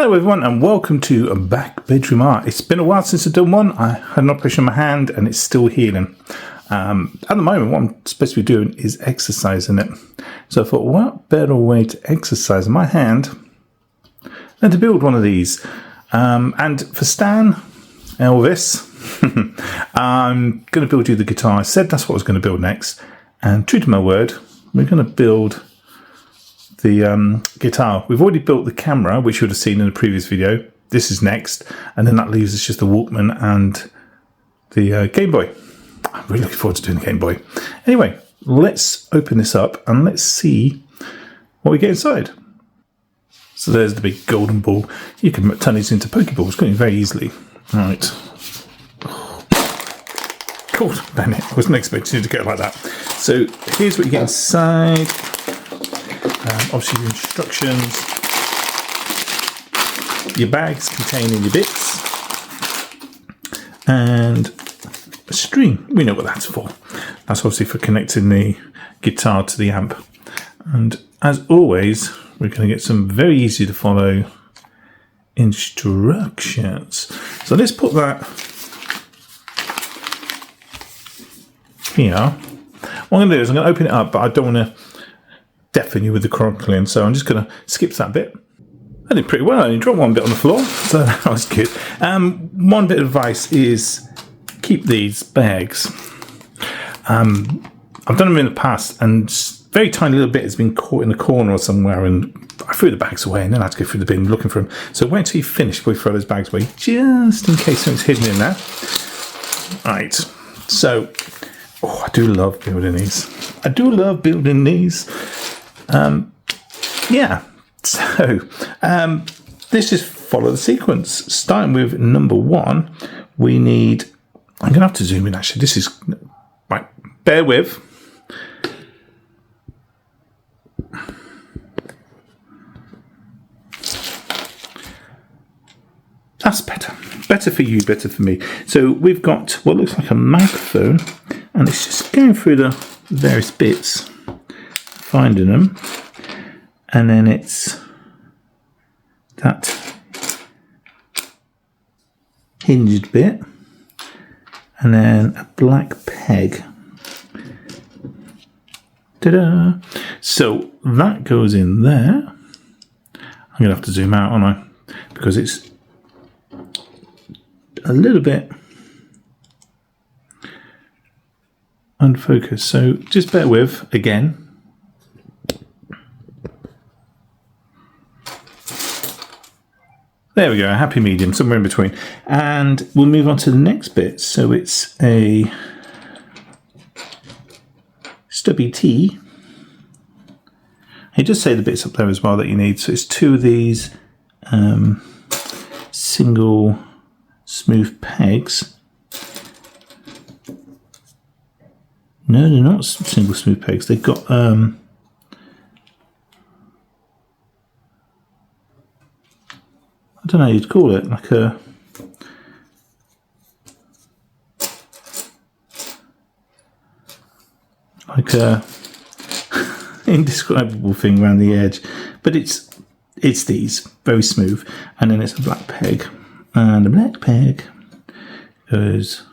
Hello everyone and welcome to Back Bedroom Art. It's been a while since I've done one. I had an operation on my hand and it's still healing. At the moment what I'm supposed to be doing is exercising it. So I thought, what better way to exercise my hand than to build one of these. And for Stan, Elvis, I'm going to build you the guitar. I said that's what I was going to build next. And true to my word, we're going to build the guitar. We've already built the camera, which you would have seen in the previous video. This is next, and then that leaves us just the Walkman and the Game Boy. I'm really looking forward to doing the Game Boy. Anyway, let's open this up and let's see what we get inside. So there's the big golden ball. You can turn these into Pokeballs, can't you, very easily. All right. God, damn it. I wasn't expecting it to go like that. So here's what you get inside. Obviously the instructions, your bags containing your bits, and a string. We know what that's for. That's obviously for connecting the guitar to the amp. And as always, we're going to get some very easy to follow instructions. So let's put that here. What I'm going to do is I'm going to open it up, but I don't want to deafen you with the chronicling, so I'm just going to skip that bit. I did pretty well. I only dropped one bit on the floor, so that was good. One bit of advice is keep these bags. I've done them in the past, and very tiny little bit has been caught in the corner or somewhere, and I threw the bags away, and then I had to go through the bin looking for them. So wait until you finish before you throw those bags away, just in case something's hidden in there. Right, so I do love building these. I do love building these. Yeah, so this is follow the sequence. Starting with number one, we need, I'm going to have to zoom in actually, this is, right, bear with. That's better. Better for you, better for me. So we've got what looks like a microphone, and it's just going through the various bits, finding them, and then it's that hinged bit, and then a black peg. Ta-da! So that goes in there. I'm going to have to zoom out, aren't I? Because it's a little bit unfocused. So just bear with again. There we go, a happy medium, somewhere in between. And we'll move on to the next bit. So it's a stubby T. It does say the bits up there as well that you need. So it's two of these single smooth pegs. No, they're not single smooth pegs. They've got I don't know how you'd call it, like a indescribable thing around the edge, but it's these, very smooth, and then it's a black peg, and the black peg goes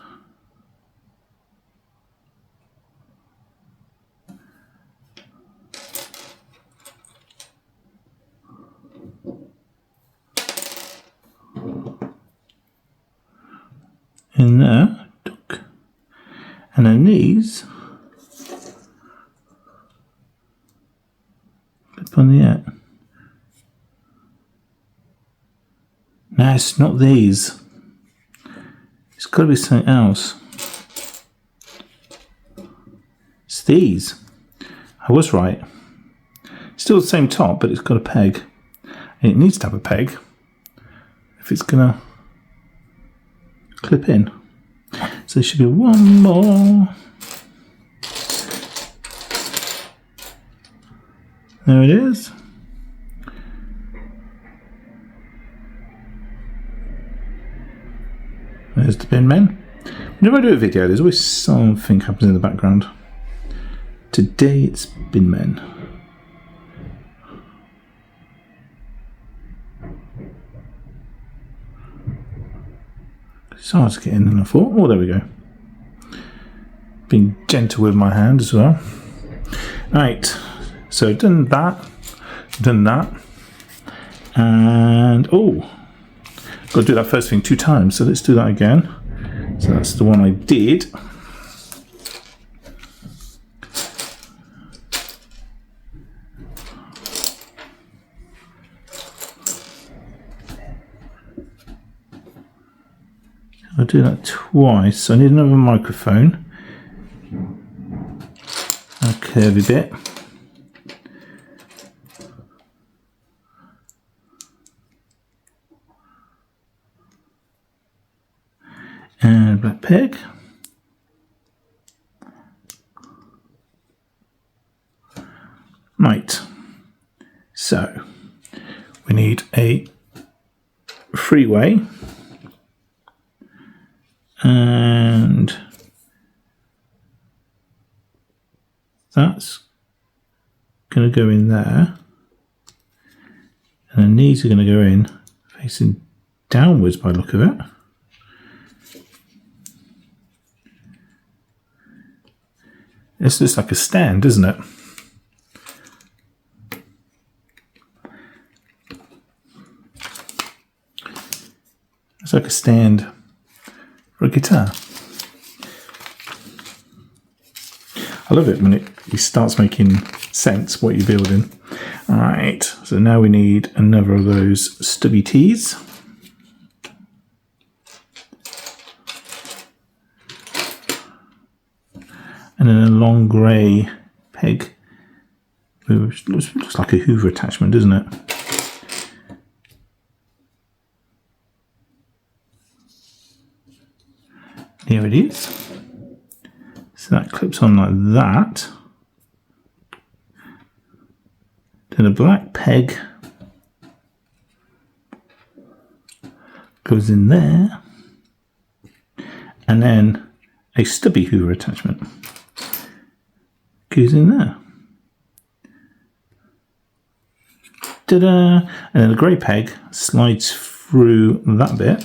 in there, and then these clip on the end. No, it's not these. It's got to be something else. It's these. I was right. Still the same top, but it's got a peg. And it needs to have a peg if it's gonna clip in. So there should be one more. There it is. There's the bin men. Whenever I do a video, there's always something happens in the background. Today it's bin men. It's hard to get in than I thought. Oh, there we go. Being gentle with my hand as well. Right, so done that, and oh, got to do that first thing 2 times, so let's do that again. So that's the one I did. I'll do that twice. So I need another microphone. A curvy bit. And black peg. Right. So we need a freeway. And that's going to go in there, and then these are going to go in facing downwards by the look of it. This looks like a stand, doesn't it? It's like a stand for a guitar. I love it when it starts making sense what you're building. Alright, so now we need another of those stubby tees. And then a long grey peg, which looks like a Hoover attachment, doesn't it? Here it is. So that clips on like that. Then a black peg goes in there. And then a stubby Hoover attachment goes in there. Ta-da! And then the grey peg slides through that bit.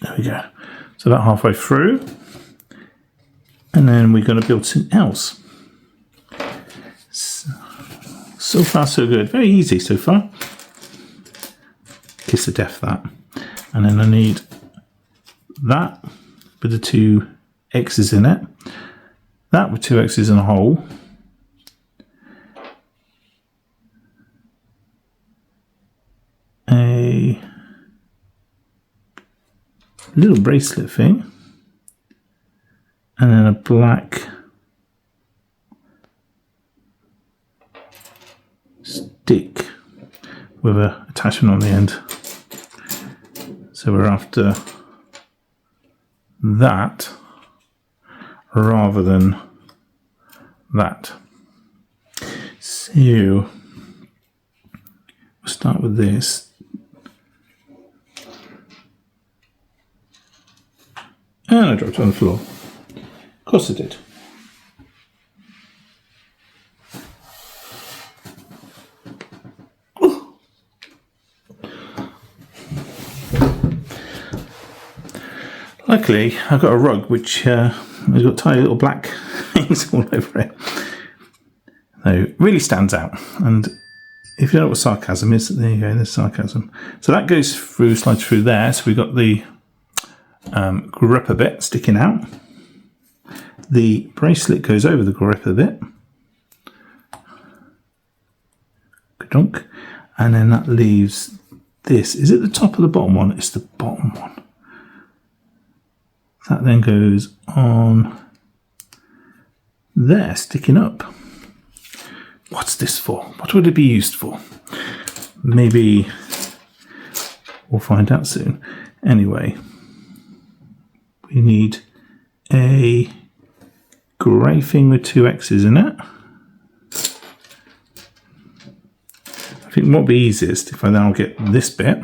There we go. So that halfway through, and then we're going to build something else. So far so good. Very easy so far. Kiss of death, that. And then I need that with the 2 X's in it. That with 2 X's in a hole. A little bracelet thing. And then a black stick with an attachment on the end. So we're after that rather than that. So we'll start with this. And I dropped it on the floor. Of course I did. Luckily, I've got a rug which has got tiny little black things all over it. So it really stands out. And if you don't know what sarcasm is, there you go, there's sarcasm. So that goes through, slides through there. So we've got the gripper bit sticking out. The bracelet goes over the gripper bit. Ka-dunk. And then that leaves this. Is it the top or the bottom one? It's the bottom one. That then goes on there, sticking up. What's this for? What would it be used for? Maybe we'll find out soon. Anyway, we need a grey thing with 2 X's in it. I think what would be easiest if I now get this bit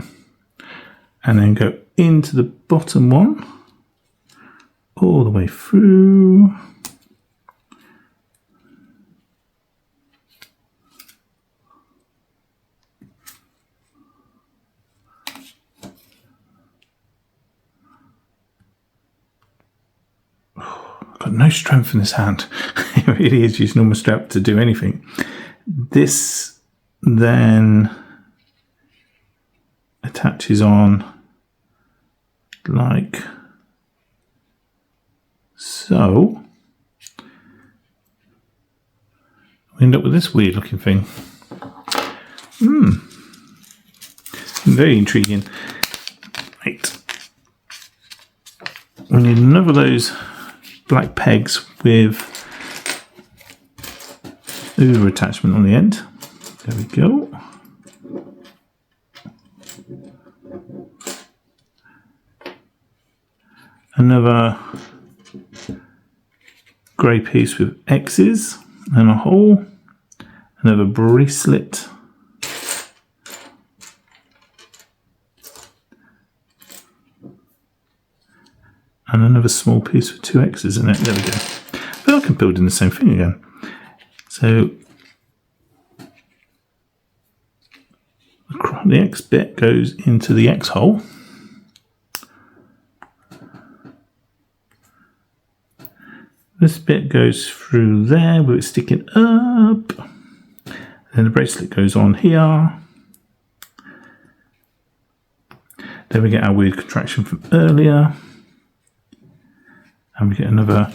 and then go into the bottom one. all the way through. I've got no strength in this hand. It really is using all my strength to do anything. This then attaches on like so. We end up with this weird looking thing. Very intriguing. Right. We need another of those black pegs with Zuru attachment on the end. There we go. Another grey piece with X's and a hole. Another bracelet. And another small piece with 2 X's in it. There we go. But I can build in the same thing again. So the X bit goes into the X hole. This bit goes through there with it sticking up. Then the bracelet goes on here. Then we get our weird contraction from earlier. And we get another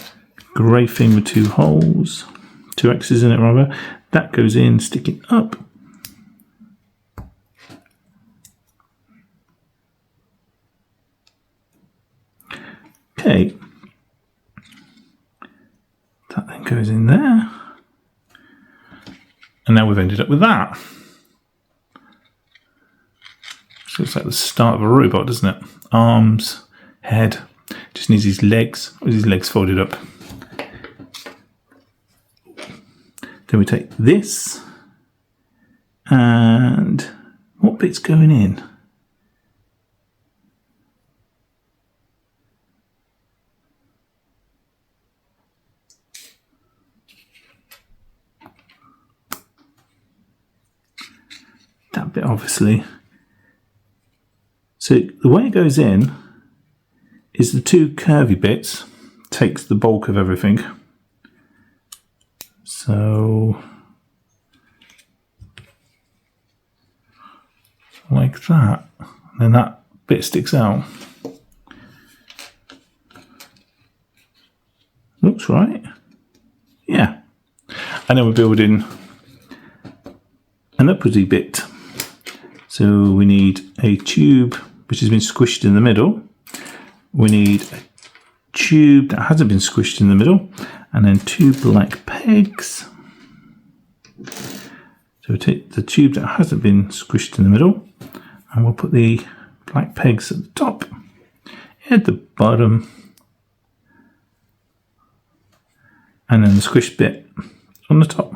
grey thing with 2 holes. 2 X's in it rather. That goes in, sticking up. Okay. That then goes in there. And now we've ended up with that. This looks like the start of a robot, doesn't it? Arms, head. Just needs his legs. With his legs folded up. Then we take this. And what bit's going in? That bit, obviously. So the way it goes in is the 2 curvy bits takes the bulk of everything. So like that. And then that bit sticks out. Looks right. Yeah. And then we're building an upwardsy bit. So we need a tube which has been squished in the middle. We need a tube that hasn't been squished in the middle. And then 2 black pegs. So we take the tube that hasn't been squished in the middle. And we'll put the black pegs at the top. At the bottom. And then the squished bit on the top.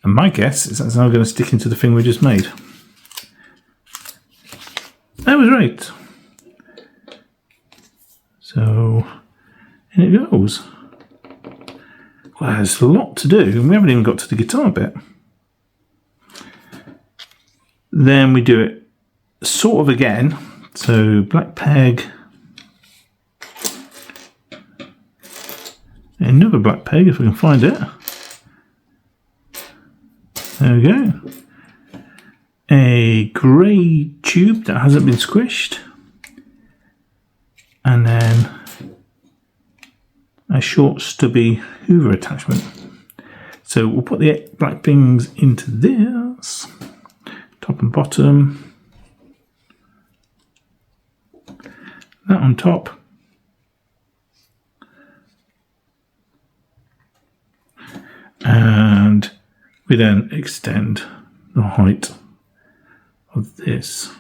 And my guess is that's now going to stick into the thing we just made. That was right. So, in it goes. Well, there's a lot to do, and we haven't even got to the guitar bit. Then we do it sort of again. So, black peg. Another black peg, if we can find it. There we go. A grey tube that hasn't been squished. And then a short stubby Hoover attachment. So we'll put the black things into this. Top and bottom. That on top. And we then extend the height of this.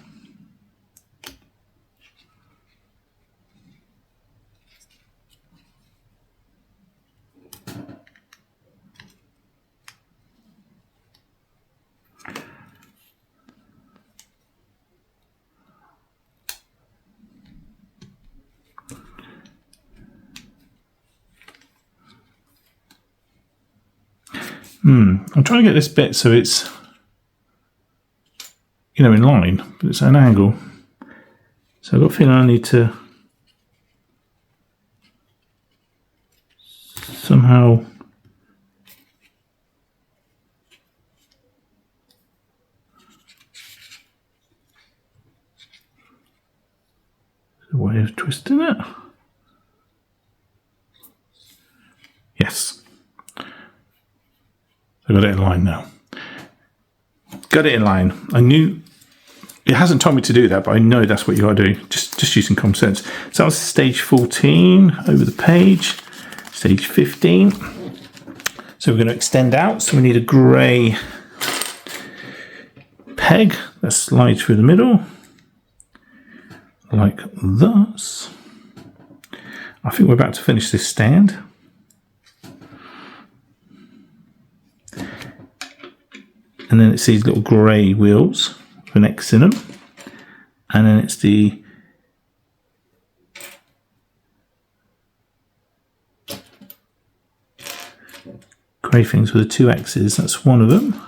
I'm trying to get this bit so it's, in line, but it's at an angle. So I've got a feeling I need to somehow a way of twisting it. Yes. I got it in line now. Got it in line. I knew it hasn't told me to do that, but I know that's what you got to do. Just using common sense. So that was stage 14 over the page. Stage 15. So we're going to extend out. So we need a grey peg that slides through the middle, like this. I think we're about to finish this stand. And then it's these little grey wheels with an X in them. And then it's the grey things with the 2 X's. That's one of them.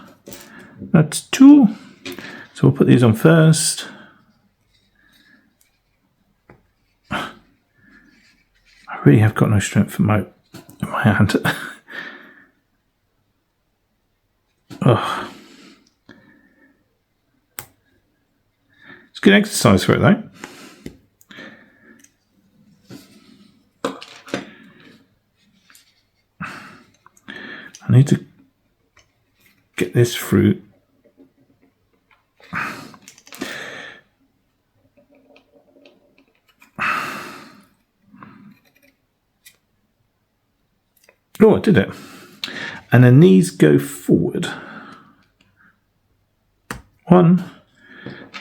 That's 2. So we'll put these on first. I really have got no strength in my hand. Oh. It's good exercise for it though. I need to get this through. Oh, I did it. And then these go forward. 1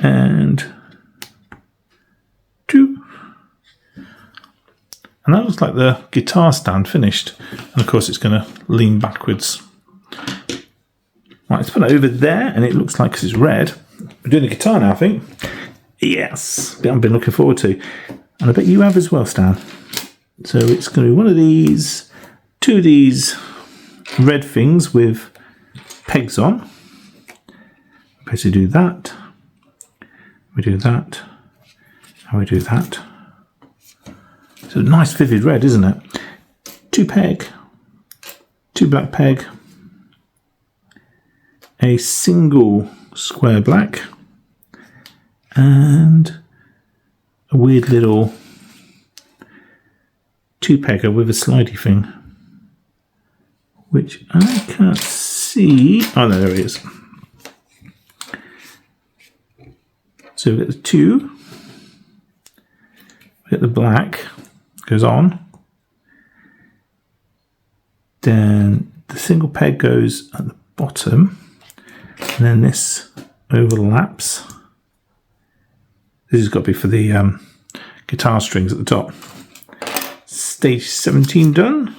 and 2. And that looks like the guitar stand finished. And of course it's going to lean backwards. Right, let's put it over there, and it looks like, because it's red, we're doing the guitar now, I think. Yes, bit I've been looking forward to. And I bet you have as well, Stan. So it's going to be one of these, 2 of these red things with pegs on. Basically do that, we do that, and we do that. It's a nice vivid red, isn't it? 2 peg, 2 black peg, a single square black, and a weird little 2 pegger with a slidey thing, which I can't see. Oh no, there it is. So we get the 2, we get the black, goes on, then the single peg goes at the bottom, and then this overlaps. This has got to be for the guitar strings at the top. Stage 17 done.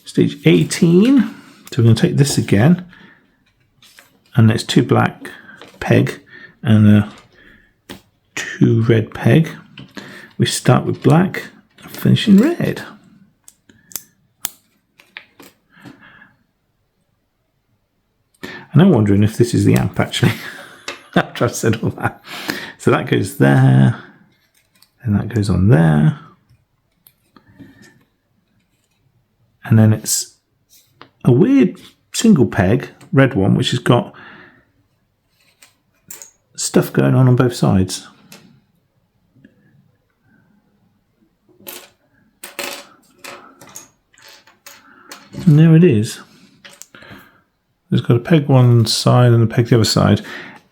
Stage 18, so we're going to take this again. And it's 2 black peg and a 2 red peg. We start with black and finish in red. And I'm wondering if this is the amp actually, after I've said all that. So that goes there, and that goes on there. And then it's a weird single peg, red one, which has got stuff going on both sides. And there it is. It's got a peg one side and a peg the other side,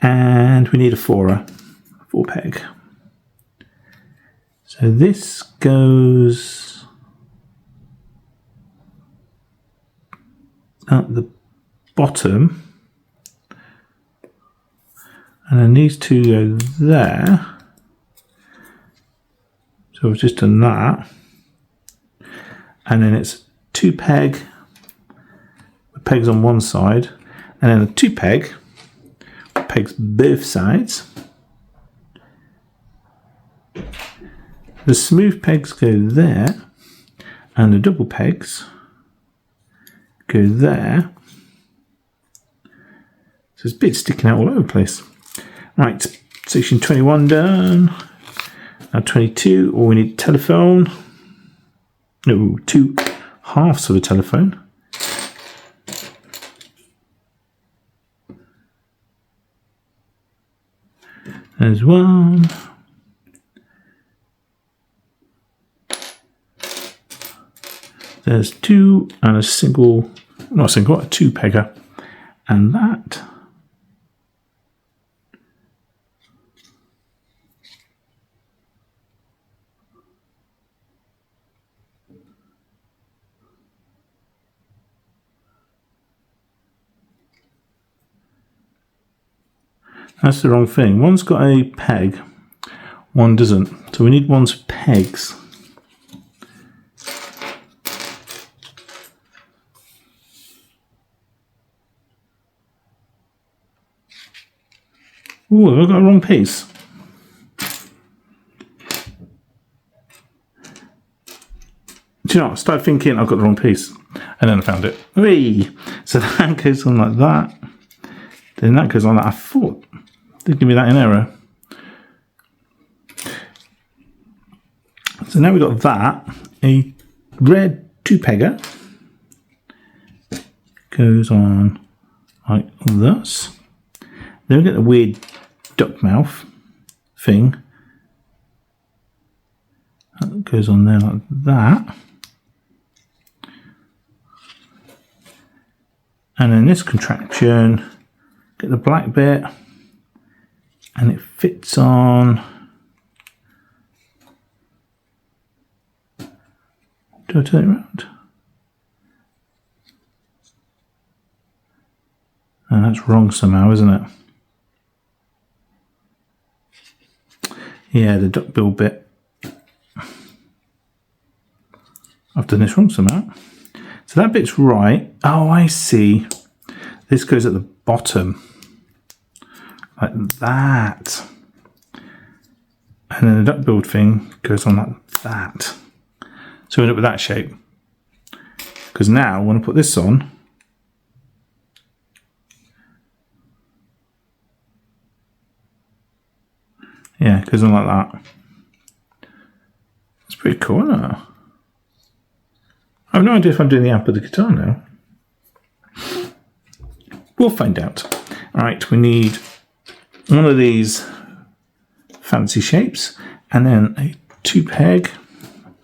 and we need a 4 peg. So this goes at the bottom, and then these 2 go there. So we've just done that, and then it's 2 peg with pegs on one side, and then a 2 peg with pegs both sides. The smooth pegs go there, and the double pegs go there. So there's bits sticking out all over the place. Right, section 21 done. Now 22, we need telephone. No, 2 halves of a telephone. There's 1. There's 2 and a single, not a single, a 2 pegger. And that. That's the wrong thing. One's got a peg, one doesn't. So we need one's pegs. Oh, have I got a wrong piece? Do you know what? I started thinking I've got the wrong piece. And then I found it. Whee! So that goes on like that. Then that goes on like I thought. Did give me that in error. So now we've got that. A red 2-pegger goes on like this. Then we get the weird duck mouth thing. That goes on there like that. And then this contraction, get the black bit, and it fits on. Do I turn it around? Oh, that's wrong somehow, isn't it? Yeah, the duckbill bit. I've done this wrong somehow. So that bit's right. Oh, I see. This goes at the bottom. Like that. And then the duckbill thing goes on like that. So we end up with that shape. Because now, when I put this on, yeah, it goes on like that. It's pretty cool, isn't it? I have no idea if I'm doing the amp of the guitar now. We'll find out. Alright, we need one of these fancy shapes and then a 2-peg,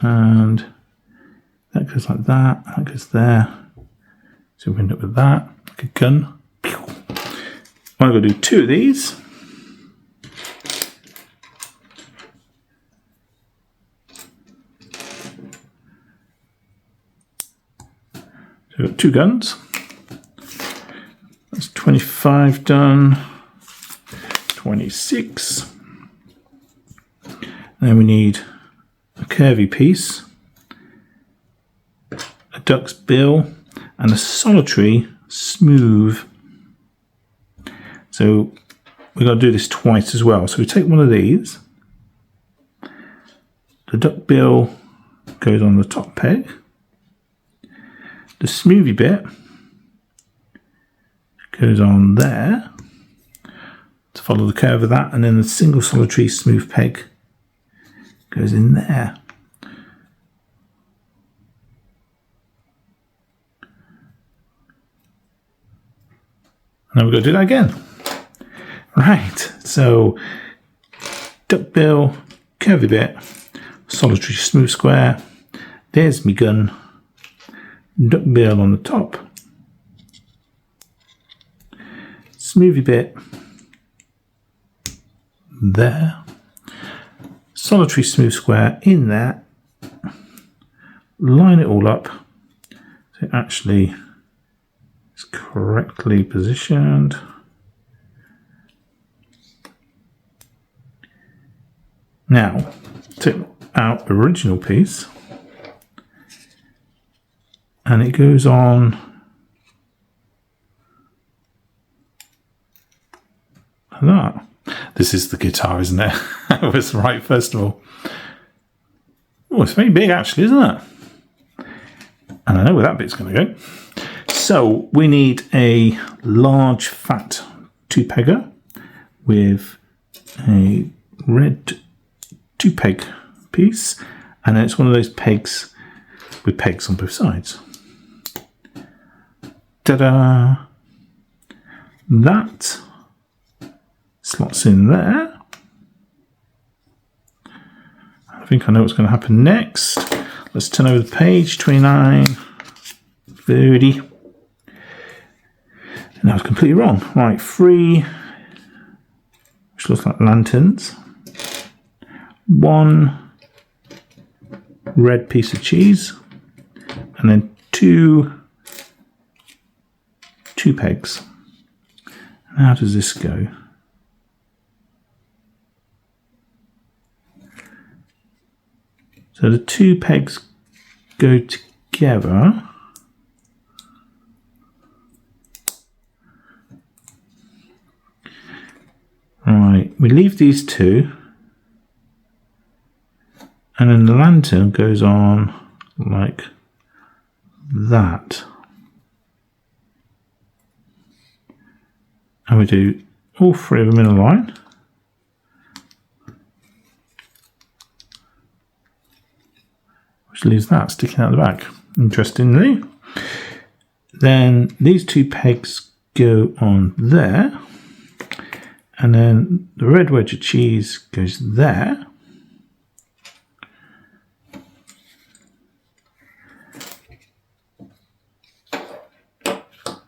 and that goes like that, that goes there. So we end up with that, like a gun. I'm going to do 2 of these. So we've got 2 guns. That's 25 done. 26. Then we need a curvy piece, a duck's bill, and a solitary smooth. So we've got to do this twice as well. So we take one of these. The duck bill goes on the top peg. The smoothie bit goes on there to follow the curve of that, and then the single solitary smooth peg goes in there. And then we've got to do that again. Right, so duck bill, curvy bit, solitary smooth square, there's my gun, duck bill on the top, smoothie bit there, solitary smooth square in there, line it all up so it actually is correctly positioned. Now, take our original piece and it goes on like that. This is the guitar, isn't it? I was right, first of all. Oh, it's very big actually, isn't it? And I know where that bit's going to go. So we need a large fat 2-pegger with a red 2-peg piece, and then it's one of those pegs with pegs on both sides. Ta-da! That slots in there. I think I know what's going to happen next. Let's turn over the page. 29, 30. And that was completely wrong. Right, 3, which looks like lanterns. 1 red piece of cheese, and then 2 pegs. And how does this go? So the 2 pegs go together. Right, we leave these 2, and then the lantern goes on like that. And we do all 3 of them in a line. Which leaves that sticking out the back. Interestingly. Then these 2 pegs go on there. And then the red wedge of cheese goes there.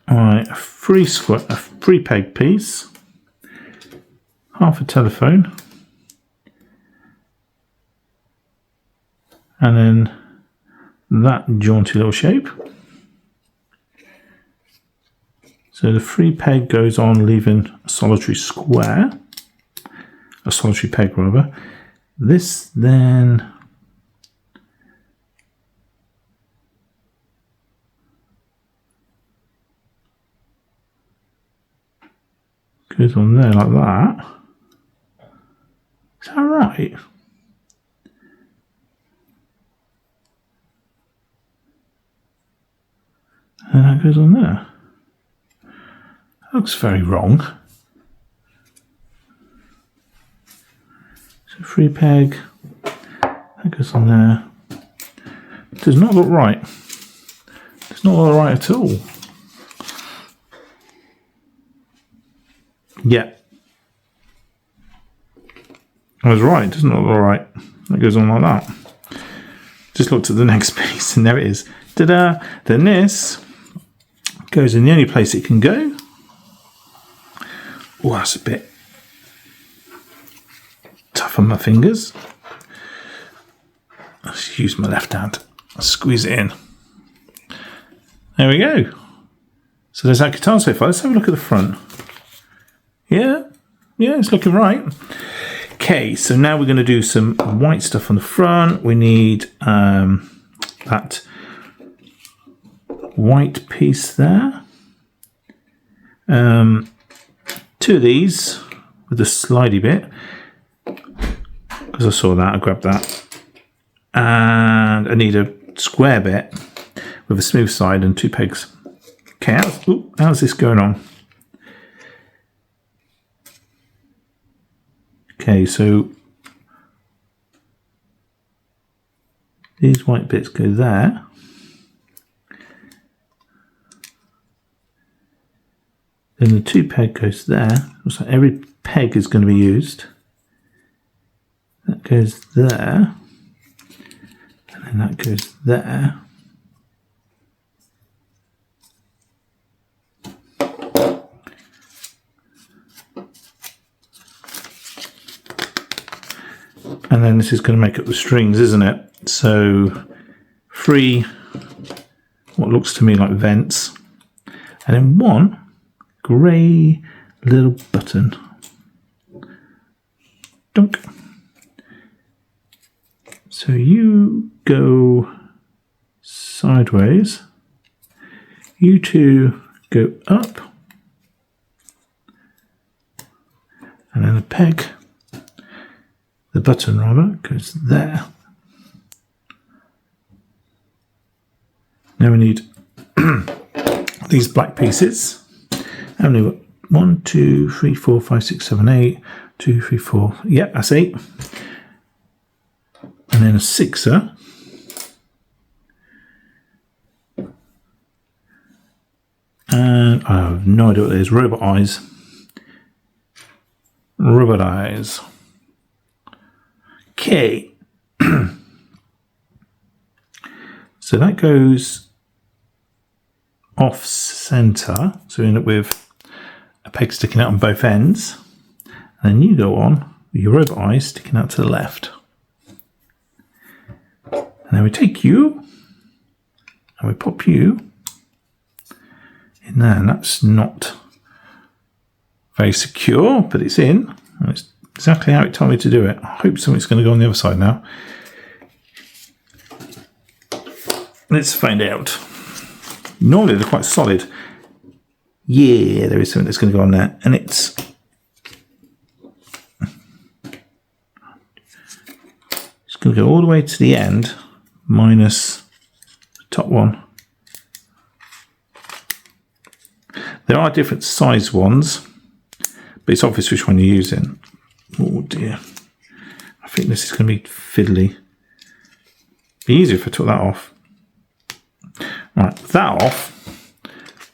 Alright, a 3 peg piece, half a telephone, and then that jaunty little shape. So the 3 peg goes on, leaving a solitary square, a solitary peg rather. This then goes on there like that. Is that right? And that goes on there. That looks very wrong. So 3 peg, that goes on there. Does not look right. Does not look right at all. Yeah. I was right, doesn't look all right. That goes on like that. Just looked at the next piece and there it is. Ta-da! Then this goes in the only place it can go. Oh, that's a bit tough on my fingers. Let's use my left hand. I'll squeeze it in. There we go. So there's that guitar so far. Let's have a look at the front. Yeah, it's looking right. Okay, so now we're going to do some white stuff on the front. We need that white piece there. 2 of these with the slidey bit. Because I saw that, I grabbed that. And I need a square bit with a smooth side and 2 pegs. Okay, how's this going on? Okay, so these white bits go there. Then the 2 peg goes there. Looks like every peg is going to be used. That goes there. And then that goes there. And then this is going to make up the strings, isn't it? So 3, what looks to me like vents, and then 1 grey little button. Dunk. So you go sideways, you 2 go up, and then the peg, the button rather, goes there. Now we need these black pieces. How many? 1, 2, 3, 4, 5, 6, 7, 8. 2, 3, 4. Yeah, that's 8. And then a 6er. And I have no idea what it is. Robot eyes. Robot eyes. Okay. So that goes off center. So we end up with a peg sticking out on both ends. And then you go on with your robot eyes sticking out to the left. And then we take you and we pop you in there. And that's not very secure, but it's in. And it's exactly how it told me to do it. I hope something's going to go on the other side now. Let's find out. Normally they're quite solid. Yeah, there is something that's going to go on there. And it's going to go all the way to the end, minus the top one. There are different size ones, but it's obvious which one you're using. Oh dear. I think this is going to be fiddly. It'd be easier if I took that off. Right, that off,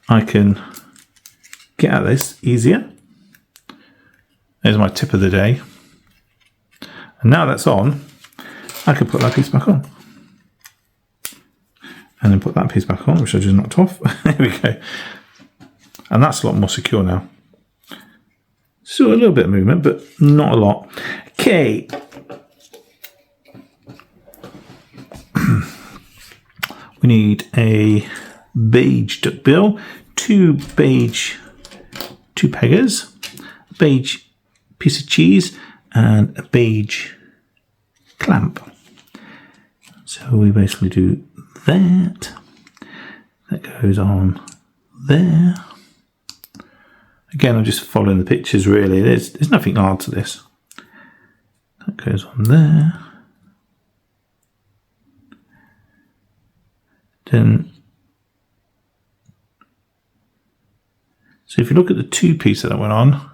I can get at this easier. There's my tip of the day. And now that's on, I can put that piece back on. And then put that piece back on, which I just knocked off. There we go. And that's a lot more secure now. So a little bit of movement, but not a lot. Okay. We need a beige duckbill, two peggers, a beige piece of cheese, and a beige clamp. So we basically do that. That goes on there. Again, I'm just following the pictures really. There's nothing hard to this. That goes on there. Then, so if you look at the two piece that went on,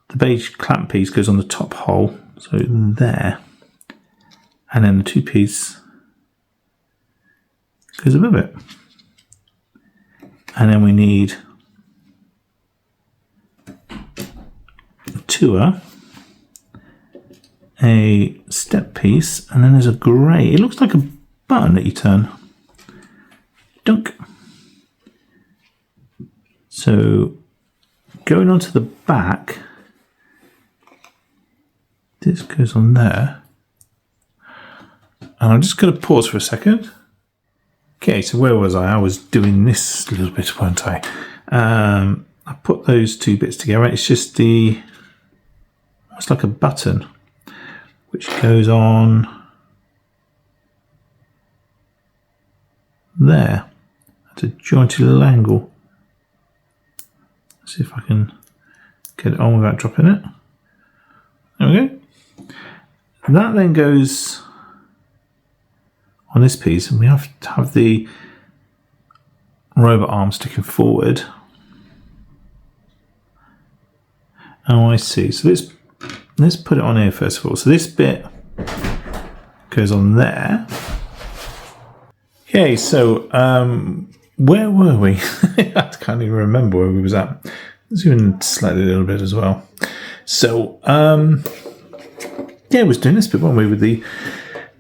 the beige clamp piece goes on the top hole, so there. And then the two piece goes above it. And then we need a tour, a step piece, and then there's a grey. It looks like a button that you turn. Dunk. So going onto the back, this goes on there. And I'm just going to pause for a second. Okay, so where was I? I was doing this little bit, weren't I? I put those two bits together. It's just it's like a button, which goes on there at a jointed little angle. Let's see if I can get it on without dropping it. There we go. That then goes on this piece, and we have to have the robot arm sticking forward. Oh, I see. So let's put it on here first of all. So this bit goes on there. Okay, so where were we? I can't even remember where we was at. Zoom in slightly a little bit as well. So yeah, I was doing this bit, weren't we, with the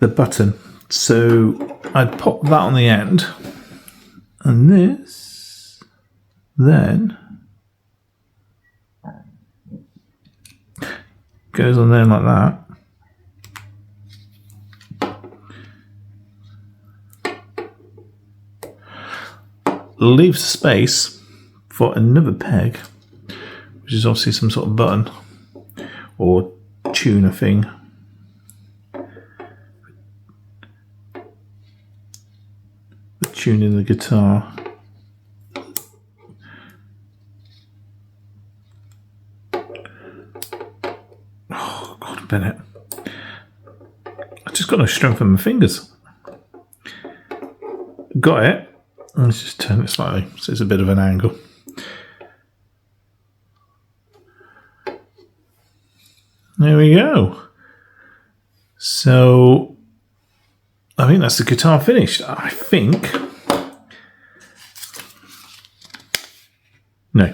button. So I'd pop that on the end, and this then goes on there like that. Leaves space for another peg, which is obviously some sort of button or tuner thing. For tuning the guitar. Oh God, Bennett. I just got no strength in my fingers. got it. Let's just turn it slightly so it's a bit of an angle. There we go. So I think that's the guitar finished. I think. No,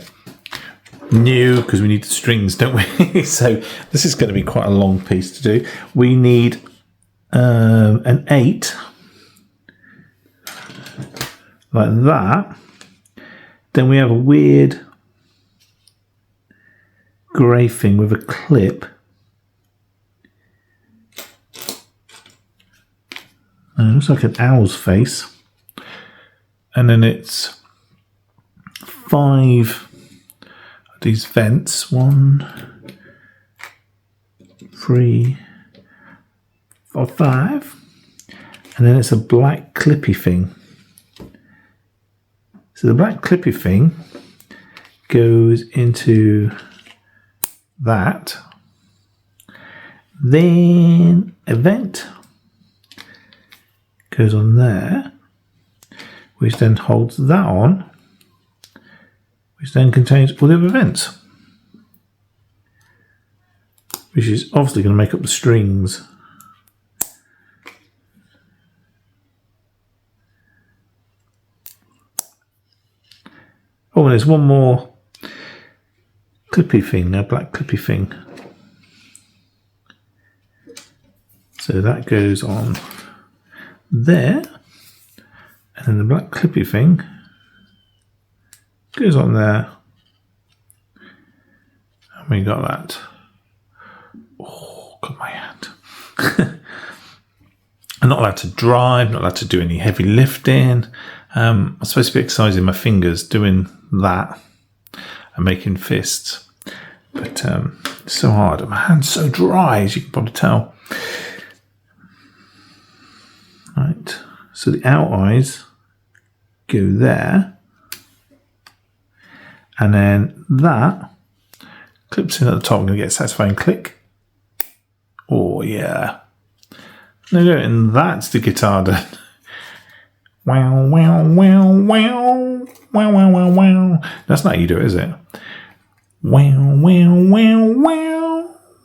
because we need the strings, don't we? So this is going to be quite a long piece to do. We need an 8, like that. Then we have a weird grey thing with a clip. And it looks like an owl's face. And then it's 5 of these vents. 1, 3, 4, 5. And then it's a black clippy thing. So the black clippy thing goes into that. Then a vent goes on there, which then holds that on, which then contains all the other vents, which is obviously going to make up the strings. Oh, and there's one more clippy thing, a black clippy thing. So that goes on there, and then the black clippy thing goes on there, and we got that. Oh, got my hand. I'm not allowed to drive, not allowed to do any heavy lifting. I'm supposed to be exercising my fingers doing that and making fists, but it's so hard. My hand's so dry, as you can probably tell. Right, so the out eyes go there, and then that clips in at the top. I'm going to get a satisfying click. Oh yeah, there you go, and that's the guitar done. Wow, wow, wow, wow, wow, wow, wow, wow. That's not how you do it, is it? Wow, wow, wow, wow,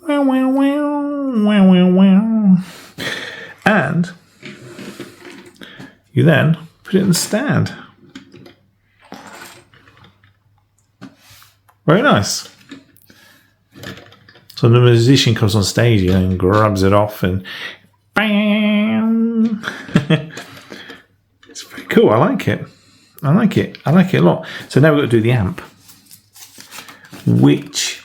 wow, wow, wow, wow, wow, wow. And you then put it in the stand. Very nice. So the musician comes on stage and grabs it off and bam. It's very cool. I like it. I like it. I like it a lot. So now we've got to do the amp, which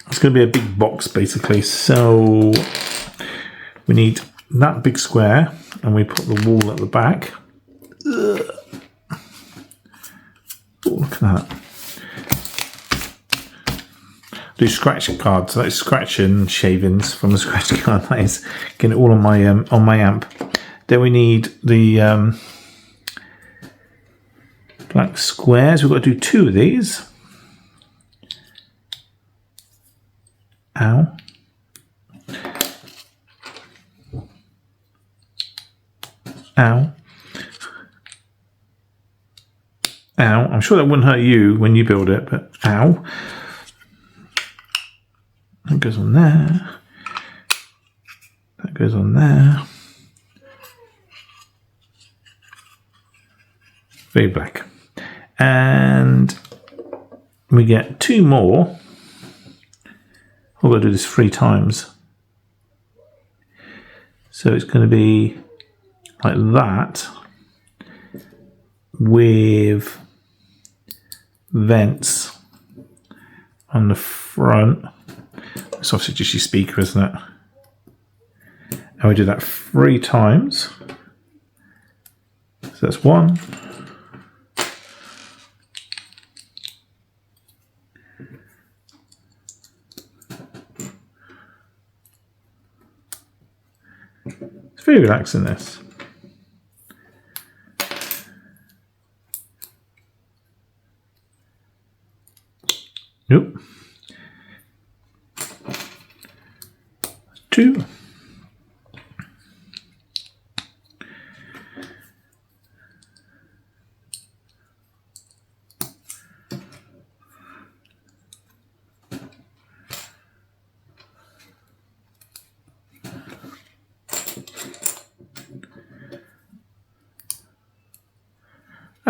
it's going to be a big box basically. So we need that big square, and we put the wall at the back. Ugh. Oh, look at that. Do scratch cards, so that's scratching shavings from the scratch card. That is getting it all on my amp. Then we need the black squares. We've got to do 2 of these. Ow. Ow. Ow. I'm sure that wouldn't hurt you when you build it, but ow. That goes on there. That goes on there. Very black. And we get 2 more. We're going to do this 3 times. So it's going to be like that with vents on the front. It's obviously just your speaker, isn't it? And we do that 3 times. So that's 1. It's very relaxing, this. Nope. 2.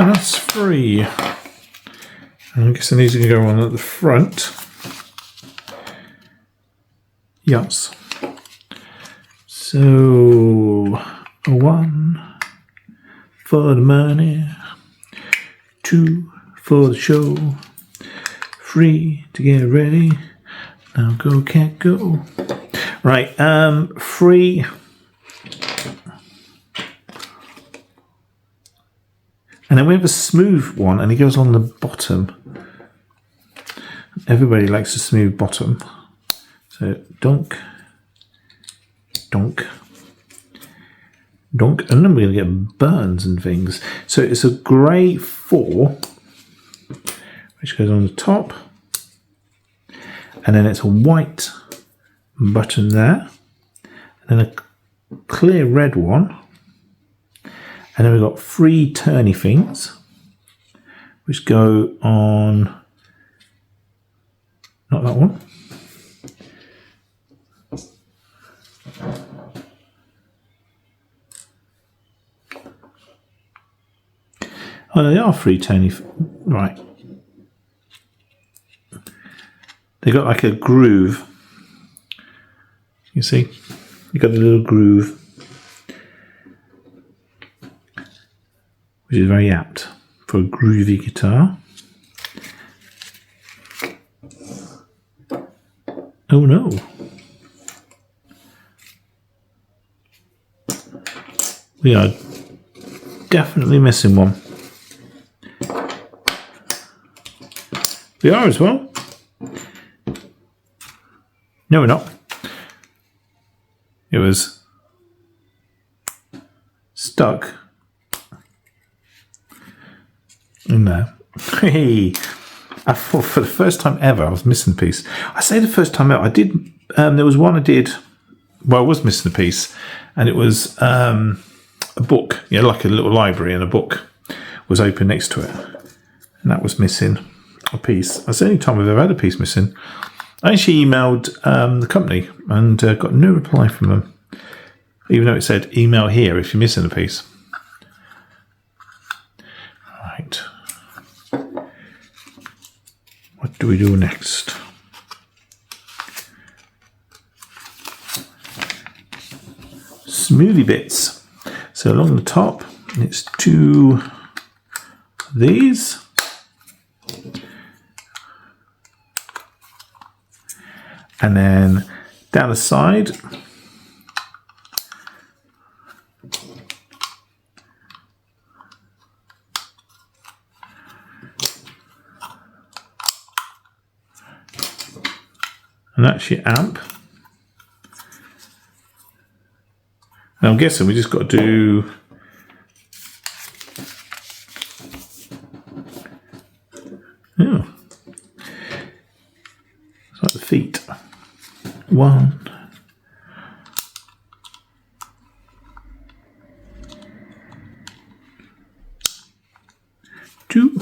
And that's free. I guess these are going to go on at the front. Yes. So, 1 for the money, 2 for the show, 3 to get ready. Now go, cat, go. Right, 3. And then we have a smooth one, and it goes on the bottom. Everybody likes a smooth bottom. So, donk, donk, donk. And then we're going to get burns and things. So it's a grey 4, which goes on the top. And then it's a white button there. And then a clear red one. And then we've got 3 turny things, which go on, not that one. Oh, they are 3 turny, right. They got like a groove. You see? You got a little groove, which is very apt for a groovy guitar. Oh no. We are definitely missing one. We are as well. No, we're not. It was stuck in there. Hey, I thought for the first time ever I was missing a piece. I say the first time ever. I did. There was one I did. Well, I was missing a piece, and it was a book. Yeah, like a little library, and a book was open next to it, and that was missing a piece. That's the only time I've ever had a piece missing. I actually emailed the company and got no reply from them, even though it said email here if you're missing a piece. Right. What do we do next? Smoothie bits. So along the top, it's 2 of these. And then down the side, and that's your amp. And I'm guessing we just got to do it's like the feet. 1, 2,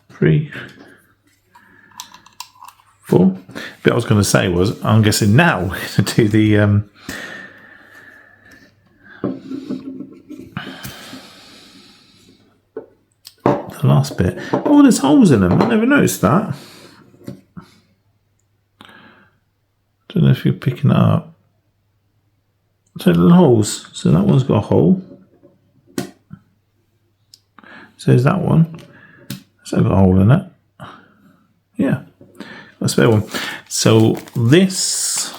3, 4. But I was going to say was, I'm guessing now we're going to do the last bit. Oh, there's holes in them. I never noticed that. Don't know if you're picking it up. So little holes. So that one's got a hole. So is that one. So got a hole in it. Yeah. Got a spare one. So this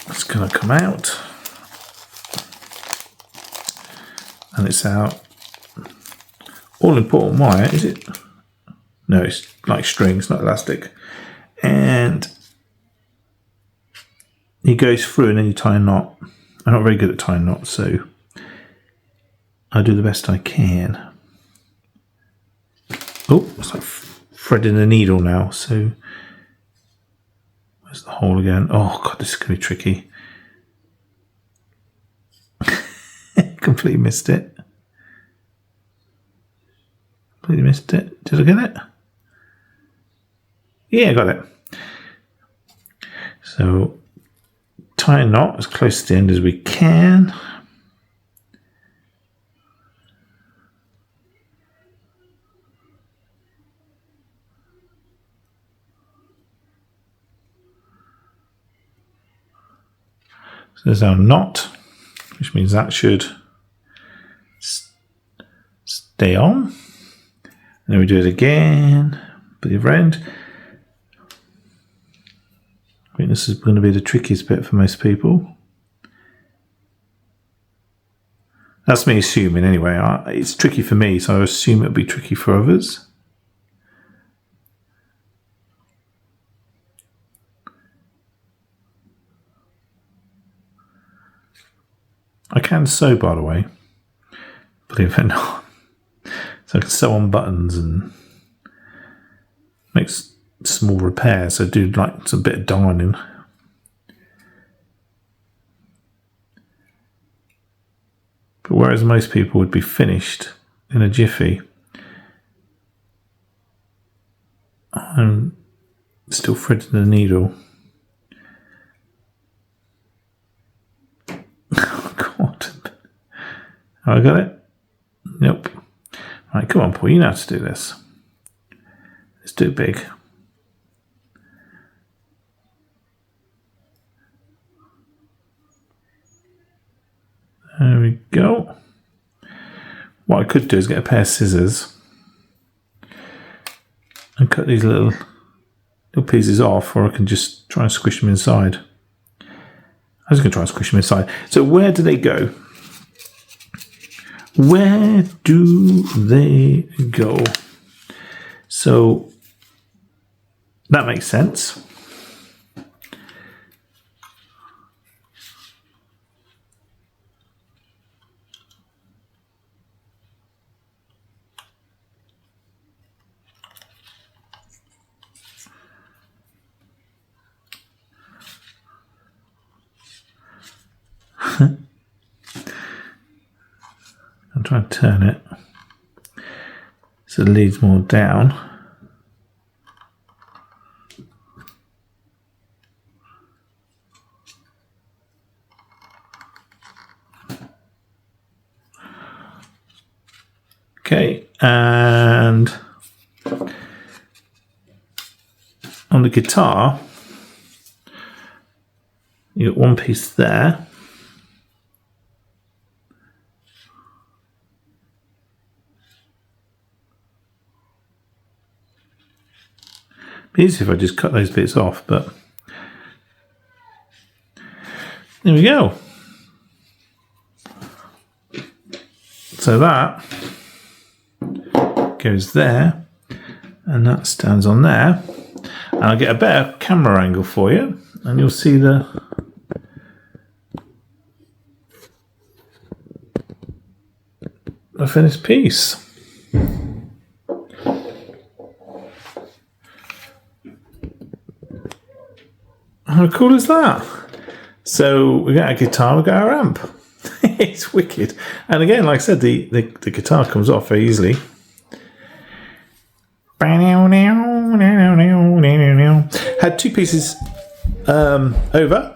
is going to come out. And it's out. All important wire, is it? No, it's like string, it's not elastic. And it goes through and then you tie a knot. I'm not very good at tying knots, so I do the best I can. Oh, it's like threading a needle now, so where's the hole again? Oh god, this is going to be tricky. Completely missed it. Completely missed it. Did I get it? Yeah, I got it. So tie a knot as close to the end as we can. So there's our knot, which means that should stay on. And then we do it again for the other end. I think this is going to be the trickiest bit for most people. That's me assuming anyway. It's tricky for me, so I assume it'll be tricky for others. I can sew, by the way, believe it or not. So I can sew on buttons and make small repairs. So I do like some bit of darning. But whereas most people would be finished in a jiffy, I'm still threading the needle. Oh God! Have I got it? Nope. Right, come on, Paul. You know how to do this. Let's do it big. There we go. What I could do is get a pair of scissors and cut these little pieces off, or I can just try and squish them inside. I'm just going to try and squish them inside. So where do they go? Where do they go? So that makes sense. I'll try and turn it so it leads more down. Okay, and on the guitar, you got one piece there. Be easy if I just cut those bits off, but there we go. So that goes there, and that stands on there. And I'll get a better camera angle for you, and you'll see the finished piece. How cool is that? So we got our guitar, we got our amp. It's wicked. And again, like I said, the guitar comes off very easily. Had two pieces over,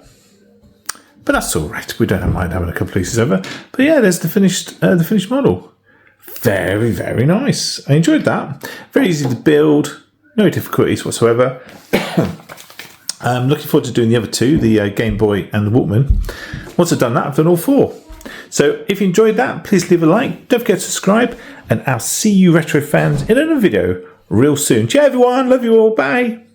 but that's all right. We don't mind having a couple of pieces over. But yeah, there's the finished model. Very, very nice. I enjoyed that. Very easy to build. No difficulties whatsoever. I'm looking forward to doing the other two, the Game Boy and the Walkman. Once I've done that, I've done all four. So if you enjoyed that, please leave a like. Don't forget to subscribe, and I'll see you retro fans in another video real soon. Ciao everyone, love you all, bye.